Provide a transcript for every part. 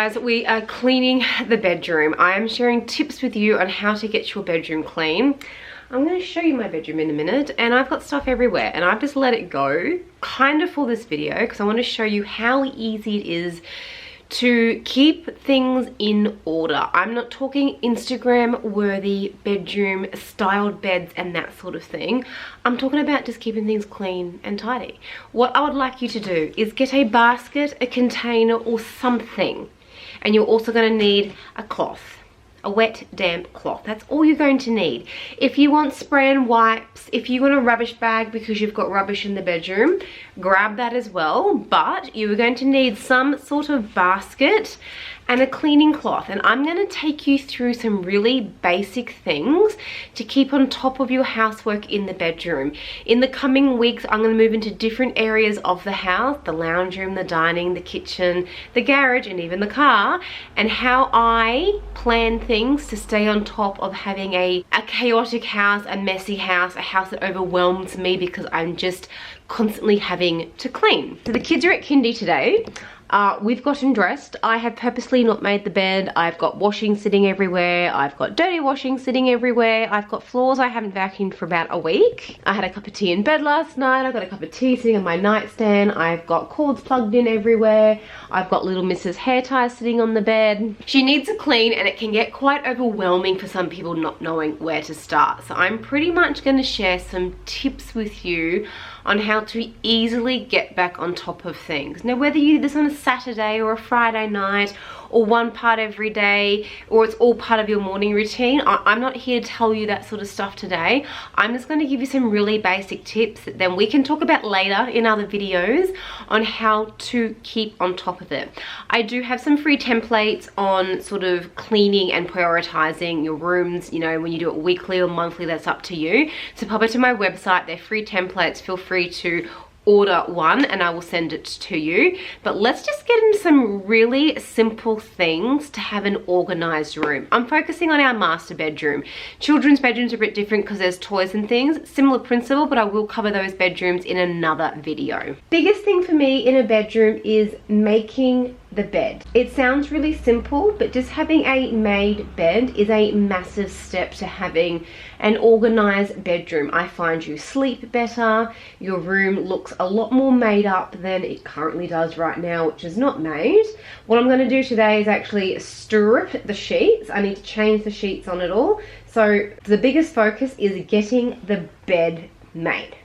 guys, we are cleaning the bedroom. I am sharing tips with you on how to get your bedroom clean. I'm going to show you my bedroom in a minute, and I've got stuff everywhere and I've just let it go kind of for this video because I want to show you how easy it is to keep things in order. I'm not talking Instagram worthy bedroom styled beds and that sort of thing. I'm talking about just keeping things clean and tidy. What I would like you to do is get a basket, a container or something, and you're also going to need a cloth. A wet, damp cloth. That's all you're going to need. If you want spray and wipes, if you want a rubbish bag because you've got rubbish in the bedroom, grab that as well. But you are going to need some sort of basket and a cleaning cloth. And I'm going to take you through some really basic things to keep on top of your housework in the bedroom. In the coming weeks, I'm going to move into different areas of the house, the lounge room, the dining, the kitchen, the garage, and even the car, and how I plan things to stay on top of having a chaotic house, a messy house, a house that overwhelms me because I'm just constantly having to clean. So the kids are at kindy today. We've gotten dressed. I have purposely not made the bed. I've got washing sitting everywhere. I've got dirty washing sitting everywhere. I've got floors I haven't vacuumed for about a week. I had a cup of tea in bed last night. I've got a cup of tea sitting on my nightstand. I've got cords plugged in everywhere. I've got little Mrs. hair ties sitting on the bed. She needs a clean, and it can get quite overwhelming for some people not knowing where to start. So I'm pretty much going to share some tips with you on how to easily get back on top of things. Now, whether you do this on a Saturday or a Friday night, or one part every day, or it's all part of your morning routine, I'm not here to tell you that sort of stuff today. I'm just going to give you some really basic tips that then we can talk about later in other videos on how to keep on top of it. I do have some free templates on sort of cleaning and prioritizing your rooms. You know, when you do it weekly or monthly, that's up to you. So pop it to my website. They're free templates. Feel free to order one and I will send it to you. But let's just get into some really simple things to have an organized room. I'm focusing on our master bedroom. Children's bedrooms are a bit different because there's toys and things. Similar principle, but I will cover those bedrooms in another video. Biggest thing for me in a bedroom is making the bed. It sounds really simple, but just having a made bed is a massive step to having an organized bedroom. I find you sleep better, your room looks a lot more made up than it currently does right now, which is not made. What I'm going to do today is actually strip the sheets. I need to change the sheets on it all. So the biggest focus is getting the bed made.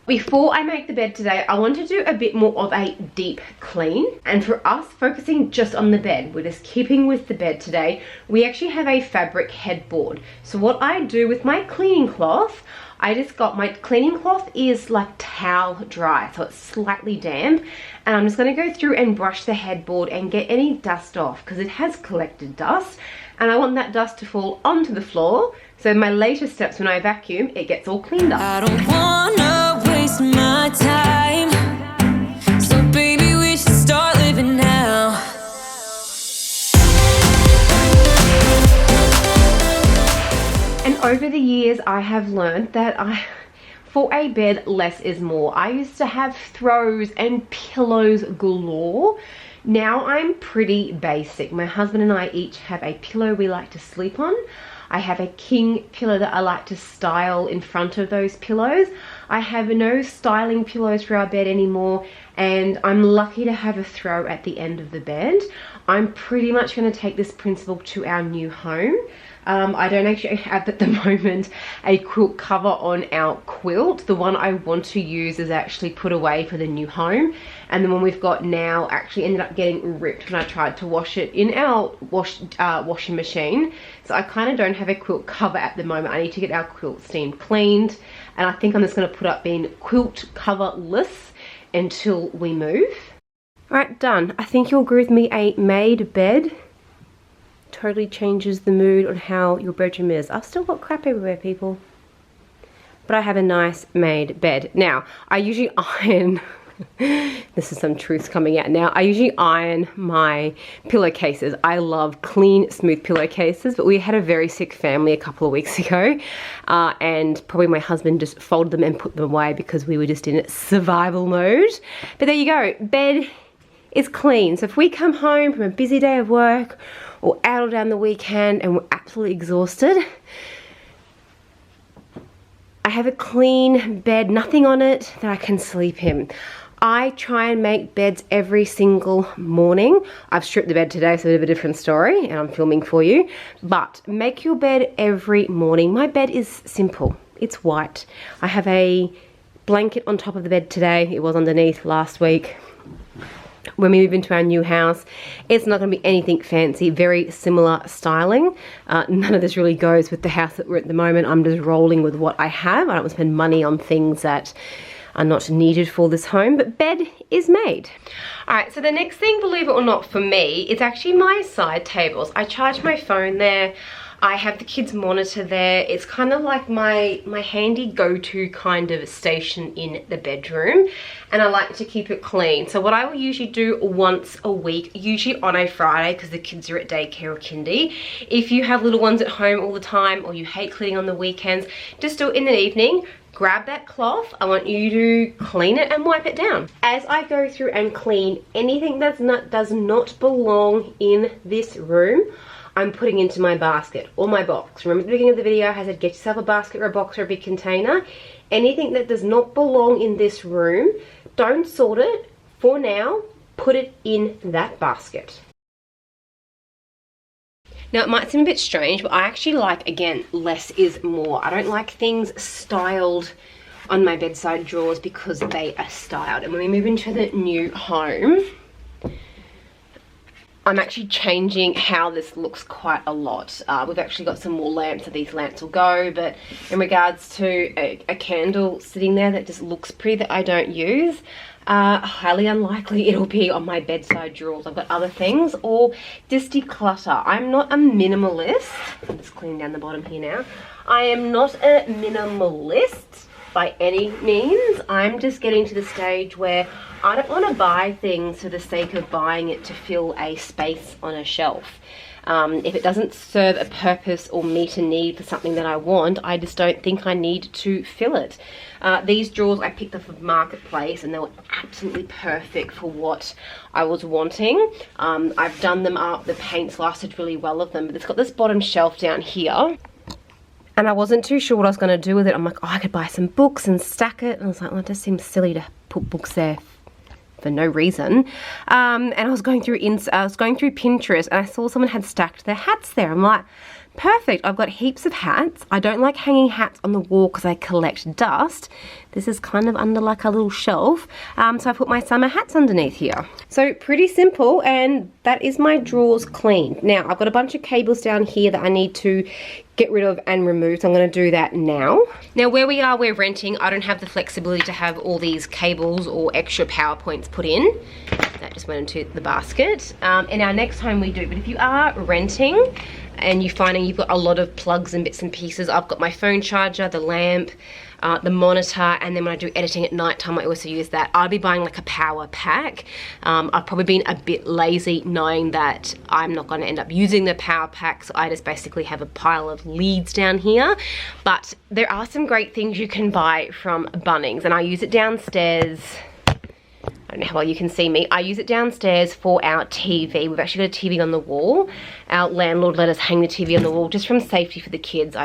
Before I make the bed today, I want to do a bit more of a deep clean. And for us, focusing just on the bed, we're just keeping with the bed today. We actually have a fabric headboard. So what I do with my cleaning cloth, I just got my cleaning cloth is like towel dry, so it's slightly damp. And I'm just going to go through and brush the headboard and get any dust off because it has collected dust. And I want that dust to fall onto the floor. So my later steps when I vacuum, it gets all cleaned up. I don't wanna waste my time, so baby we should start living now. And over the years I have learned that for a bed, less is more. I used to have throws and pillows galore. Now I'm pretty basic. My husband and I each have a pillow we like to sleep on. I have a king pillow that I like to style in front of those pillows. I have no styling pillows for our bed anymore, and I'm lucky to have a throw at the end of the bed. I'm pretty much going to take this principle to our new home. I don't actually have at the moment a quilt cover on our quilt. The one I want to use is actually put away for the new home, and the one we've got now actually ended up getting ripped when I tried to wash it in our washing machine. So I kind of don't have a quilt cover at the moment. I need to get our quilt steam cleaned, and I think I'm just going to put up being quilt coverless until we move. Alright, done. I think you'll agree with me, a made bed totally changes the mood on how your bedroom is. I've still got crap everywhere, people, but I have a nice made bed. Now, I usually iron this is some truth coming out now. I usually iron my pillowcases. I love clean, smooth pillowcases, but we had a very sick family a couple of weeks ago, and probably my husband just folded them and put them away because we were just in survival mode. But there you go, bed is clean. So if we come home from a busy day of work or out or down the weekend and we're absolutely exhausted, I have a clean bed, nothing on it that I can sleep in. I try and make beds every single morning. I've stripped the bed today, so a bit of a different story, and I'm filming for you. But make your bed every morning. My bed is simple. It's white. I have a blanket on top of the bed today. It was underneath last week. When we move into our new house, it's not going to be anything fancy, very similar styling. None of this really goes with the house that we're at the moment. I'm just rolling with what I have. I don't want to spend money on things that are not needed for this home, but bed is made. All right, so the next thing, believe it or not, for me, is actually my side tables. I charge my phone there. I have the kids' monitor there. It's kind of like my handy go-to kind of station in the bedroom, and I like to keep it clean. So what I will usually do once a week, usually on a Friday because the kids are at daycare or kindy. If you have little ones at home all the time or you hate cleaning on the weekends, just do it in the evening. Grab that cloth. I want you to clean it and wipe it down. As I go through and clean anything that does not belong in this room, I'm putting into my basket or my box. Remember at the beginning of the video I said get yourself a basket or a box or a big container. Anything that does not belong in this room, don't sort it. For now, put it in that basket. Now, it might seem a bit strange, but I actually like, again, less is more. I don't like things styled on my bedside drawers because they are styled. And when we move into the new home, I'm actually changing how this looks quite a lot. We've actually got some more lamps, so these lamps will go, but in regards to a candle sitting there that just looks pretty that I don't use, highly unlikely it'll be on my bedside drawers. I've got other things, or just declutter. I'm not a minimalist. I'm just cleaning down the bottom here now. I am not a minimalist by any means. I'm just getting to the stage where I don't want to buy things for the sake of buying it to fill a space on a shelf. If it doesn't serve a purpose or meet a need for something that I want, I just don't think I need to fill it. These drawers I picked up from Marketplace and they were absolutely perfect for what I was wanting. I've done them up, the paint's lasted really well of them, but it's got this bottom shelf down here. And I wasn't too sure what I was going to do with it. I'm like, oh, I could buy some books and stack it. And I was like, well, it just seems silly to put books there for no reason. And I was going through Pinterest and I saw someone had stacked their hats there. I'm like, perfect. I've got heaps of hats. I don't like hanging hats on the wall because I collect dust. This is kind of under like a little shelf. So I put my summer hats underneath here. So pretty simple, and that is my drawers cleaned. Now I've got a bunch of cables down here that I need to get rid of and remove, so I'm going to do that now. Now where we are, we're renting. I don't have the flexibility to have all these cables or extra power points put in. That just went into the basket. In our next home we do, but if you are renting and you're finding you've got a lot of plugs and bits and pieces, I've got my phone charger, the lamp, the monitor, and then when I do editing at night time I also use that. I'd be buying like a power pack. I've probably been a bit lazy knowing that I'm not going to end up using the power pack, so I just basically have a pile of leads down here. But there are some great things you can buy from Bunnings, and I use it downstairs. I don't know how well you can see me. I use it downstairs for our TV. We've actually got a TV on the wall. Our landlord let us hang the TV on the wall just from safety for the kids.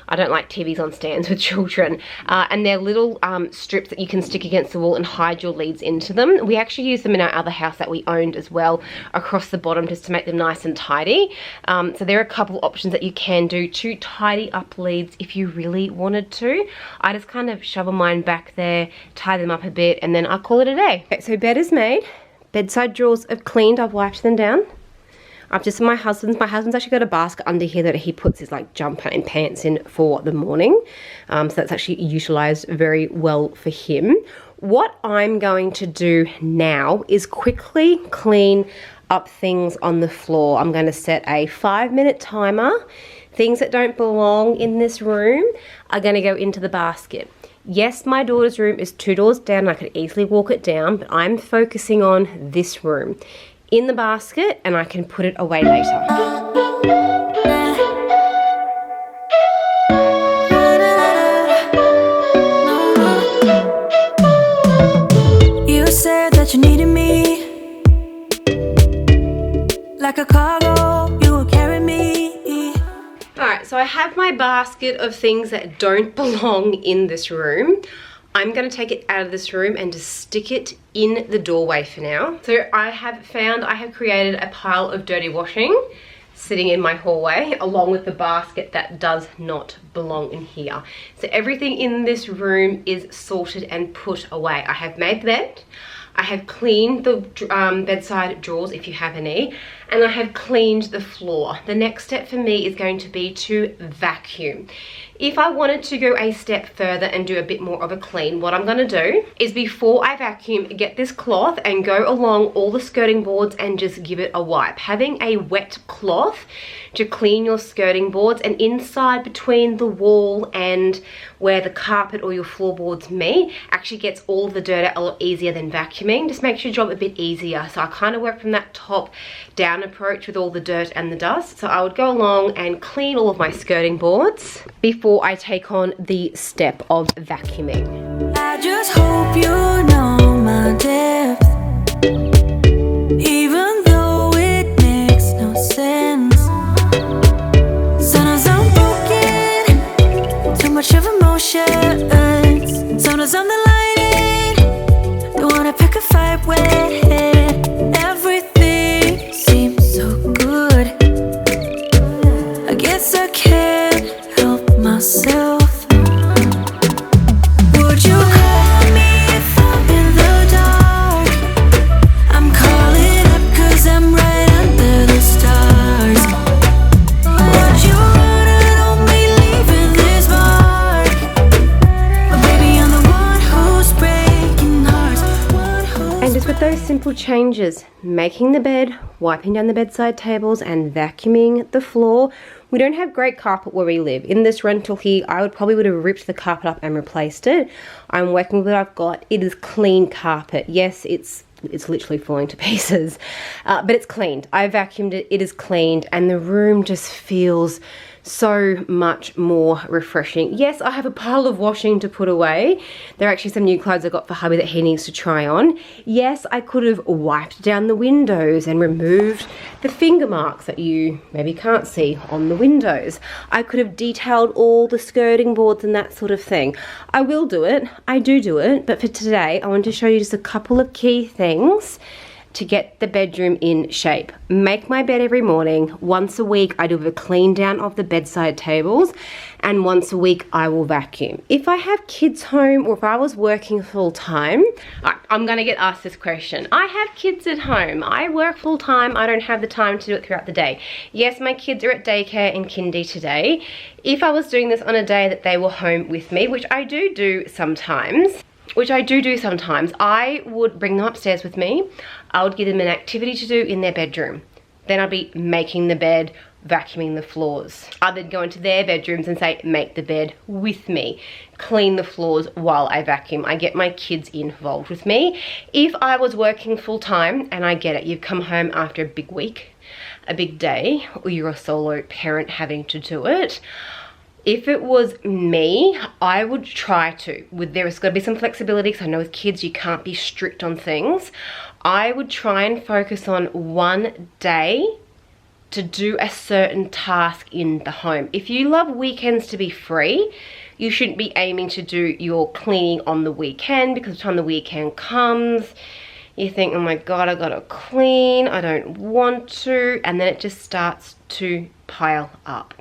I don't like TVs on stands with children. And they're little strips that you can stick against the wall and hide your leads into them. We actually use them in our other house that we owned as well, across the bottom, just to make them nice and tidy. So there are a couple options that you can do to tidy up leads if you really wanted to. I just kind of shovel mine back there, tie them up a bit, and then I call it a day. Okay, so bed is made. Bedside drawers are cleaned. I've wiped them down. I've just my husband's actually got a basket under here that he puts his like jumper and pants in for the morning. So that's actually utilized very well for him. What I'm going to do now is quickly clean up things on the floor. I'm going to set a 5-minute timer. Things that don't belong in this room are going to go into the basket. Yes, my daughter's room is 2 doors down. I could easily walk it down, but I'm focusing on this room in the basket, and I can put it away later. You said that you needed me, like my basket of things that don't belong in this room, I'm gonna take it out of this room and just stick it in the doorway for now. So I have created a pile of dirty washing sitting in my hallway, along with the basket that does not belong in here. So everything in this room is sorted and put away. I have made the bed, I have cleaned the bedside drawers if you have any, and I have cleaned the floor. The next step for me is going to be to vacuum. If I wanted to go a step further and do a bit more of a clean, what I'm gonna do is before I vacuum, get this cloth and go along all the skirting boards and just give it a wipe. Having a wet cloth to clean your skirting boards and inside between the wall and where the carpet or your floorboards meet actually gets all the dirt out a lot easier than vacuuming. Just makes your job a bit easier. So I kind of work from that top down approach with all the dirt and the dust. So I would go along and clean all of my skirting boards before I take on the step of vacuuming. I just hope you know my depth, even though it makes no sense. Sometimes I'm broken, too much of emotions. Sometimes I'm the lightning, don't wanna pick a fight with. Everything seems so good, I guess I can't help myself. Would you call me if I'm in the dark? I'm calling up 'cause I'm right under the stars. Would you run on me leaving this mark? But baby, I'm the one who's breaking hearts, And just with those simple changes, making the bed, wiping down the bedside tables and vacuuming the floor, we don't have great carpet where we live. In this rental here, I would have ripped the carpet up and replaced it. I'm working with what I've got. It is clean carpet. Yes, it's literally falling to pieces, but it's cleaned. I vacuumed it, it is cleaned, and the room just feels so much more refreshing. Yes, I have a pile of washing to put away. There are actually some new clothes I got for hubby that he needs to try on. Yes, I could have wiped down the windows and removed the finger marks that you maybe can't see on the windows. I could have detailed all the skirting boards and that sort of thing. I will do it, I do it, but for today I want to show you just a couple of key things to get the bedroom in shape. Make my bed every morning. Once a week I do a clean down of the bedside tables, and once a week I will vacuum. If I have kids home or if I was working full time, I'm gonna get asked this question. I have kids at home, I work full time, I don't have the time to do it throughout the day. Yes, my kids are at daycare and kindy today. If I was doing this on a day that they were home with me, which I do sometimes, I would bring them upstairs with me. I would give them an activity to do in their bedroom. Then I'd be making the bed, vacuuming the floors. I'd then go into their bedrooms and say, make the bed with me. Clean the floors while I vacuum. I get my kids involved with me. If I was working full time, and I get it, you've come home after a big week, a big day, or you're a solo parent having to do it, if it was me, I would try to. There's got to be some flexibility, because I know with kids you can't be strict on things. I would try and focus on one day to do a certain task in the home. If you love weekends to be free, you shouldn't be aiming to do your cleaning on the weekend, because by the time the weekend comes, you think, oh my God, I gotta clean, I don't want to, and then it just starts to pile up.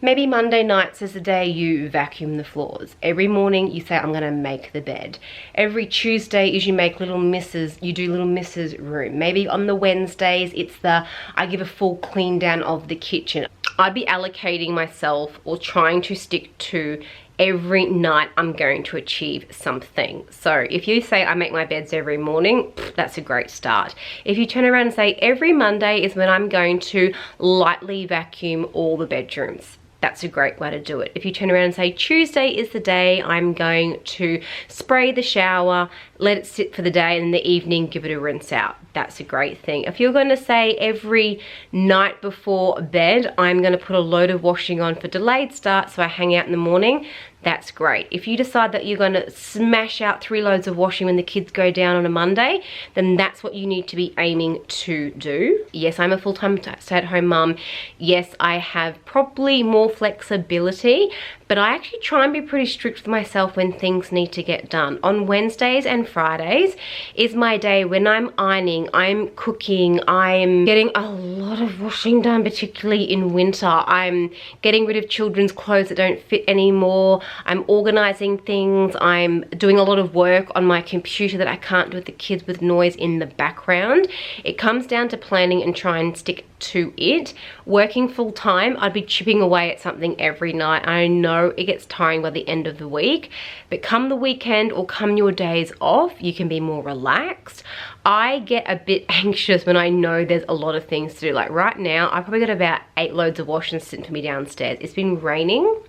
Maybe Monday nights is the day you vacuum the floors. Every morning you say, I'm gonna make the bed. Every Tuesday is you make you do little Mrs. room. Maybe on the Wednesdays it's I give a full clean down of the kitchen. I'd be allocating myself or trying to stick to every night I'm going to achieve something. So if you say I make my beds every morning, that's a great start. If you turn around and say every Monday is when I'm going to lightly vacuum all the bedrooms, that's a great way to do it. If you turn around and say Tuesday is the day I'm going to spray the shower, let it sit for the day, and in the evening give it a rinse out, that's a great thing. If you're going to say every night before bed I'm going to put a load of washing on for delayed start so I hang out in the morning, that's great. If you decide that you're going to smash out 3 loads of washing when the kids go down on a Monday, then that's what you need to be aiming to do. Yes, I'm a full-time stay-at-home mum. Yes, I have probably more flexibility, but I actually try and be pretty strict with myself when things need to get done. On Wednesdays and Fridays is my day when I'm ironing, I'm cooking, I'm getting a lot of washing done, particularly in winter. I'm getting rid of children's clothes that don't fit anymore. I'm organizing things. I'm doing a lot of work on my computer that I can't do with the kids with noise in the background. It comes down to planning and try and stick to it. Working full time, I'd be chipping away at something every night. I know it gets tiring by the end of the week, but come the weekend or come your days off, you can be more relaxed. I get a bit anxious when I know there's a lot of things to do. Like right now, I've probably got about 8 loads of washing sitting for me downstairs. It's been raining.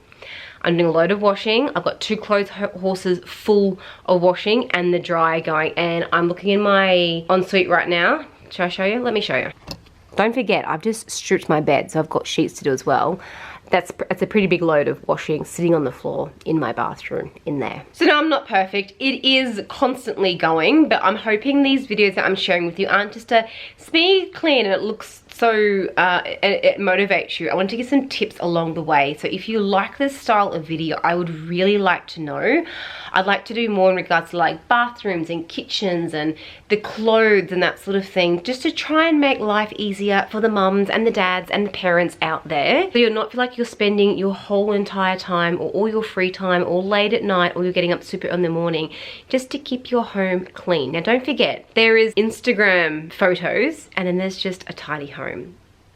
I'm doing a load of washing. I've got 2 clothes horses full of washing and the dryer going, and I'm looking in my ensuite right now. Should I show you? Let me show you. Don't forget, I've just stripped my bed, so I've got sheets to do as well. That's a pretty big load of washing sitting on the floor in my bathroom in there. So no, I'm not perfect. It is constantly going, but I'm hoping these videos that I'm sharing with you aren't just a speed clean and it looks so it motivates you. I want to give some tips along the way. So if you like this style of video, I would really like to know. I'd like to do more in regards to like bathrooms and kitchens and the clothes and that sort of thing, just to try and make life easier for the mums and the dads and the parents out there. So you're not feel like you're spending your whole entire time or all your free time or late at night or you're getting up super in the morning just to keep your home clean. Now don't forget, there is Instagram photos and then there's just a tidy home.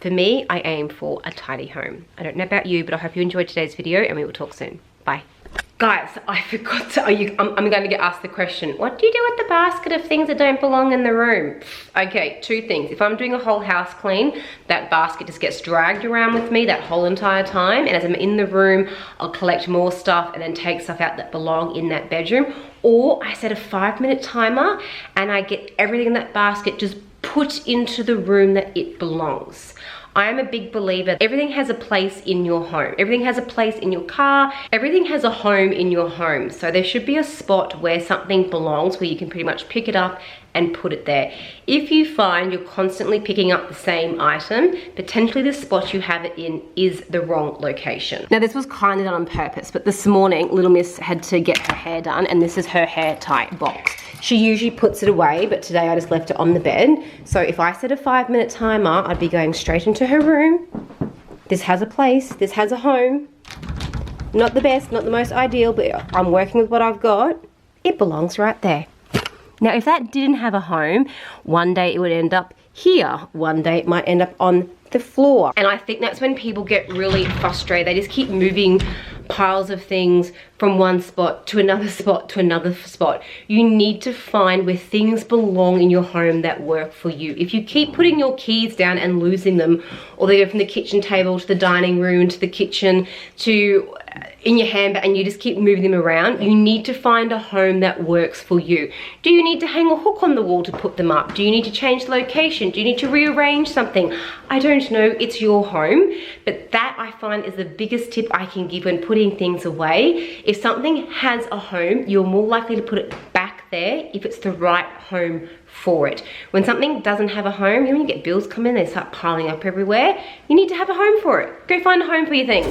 For me, I aim for a tidy home. I don't know about you, but I hope you enjoyed today's video and we will talk soon. Bye. Guys, I forgot to, I'm going to get asked the question, what do you do with the basket of things that don't belong in the room? Okay, 2 things. If I'm doing a whole house clean, that basket just gets dragged around with me that whole entire time. And as I'm in the room, I'll collect more stuff and then take stuff out that belong in that bedroom. Or I set a 5-minute timer and I get everything in that basket just put into the room that it belongs. I am a big believer, everything has a place in your home. Everything has a place in your car. Everything has a home in your home. So there should be a spot where something belongs, where you can pretty much pick it up and put it there. If you find you're constantly picking up the same item, potentially the spot you have it in is the wrong location. Now this was kind of done on purpose, but this morning Little Miss had to get her hair done and this is her hair tie box. She usually puts it away, but today I just left it on the bed. So if I set a 5-minute timer, I'd be going straight into her room. This has a place, this has a home. Not the best, not the most ideal, but I'm working with what I've got. It belongs right there. Now, if that didn't have a home, one day it would end up here. One day it might end up on the floor. And I think that's when people get really frustrated. They just keep moving piles of things from one spot to another spot to another spot. You need to find where things belong in your home that work for you. If you keep putting your keys down and losing them, or they go from the kitchen table to the dining room to the kitchen to in your handbag and you just keep moving them around, you need to find a home that works for you. Do you need to hang a hook on the wall to put them up? Do you need to change the location? Do you need to rearrange something? I don't know, it's your home, but that I find is the biggest tip I can give when putting things away. If something has a home, you're more likely to put it back there if it's the right home for it. When something doesn't have a home, you know, when you get bills come in, they start piling up everywhere, you need to have a home for it. Go find a home for your things.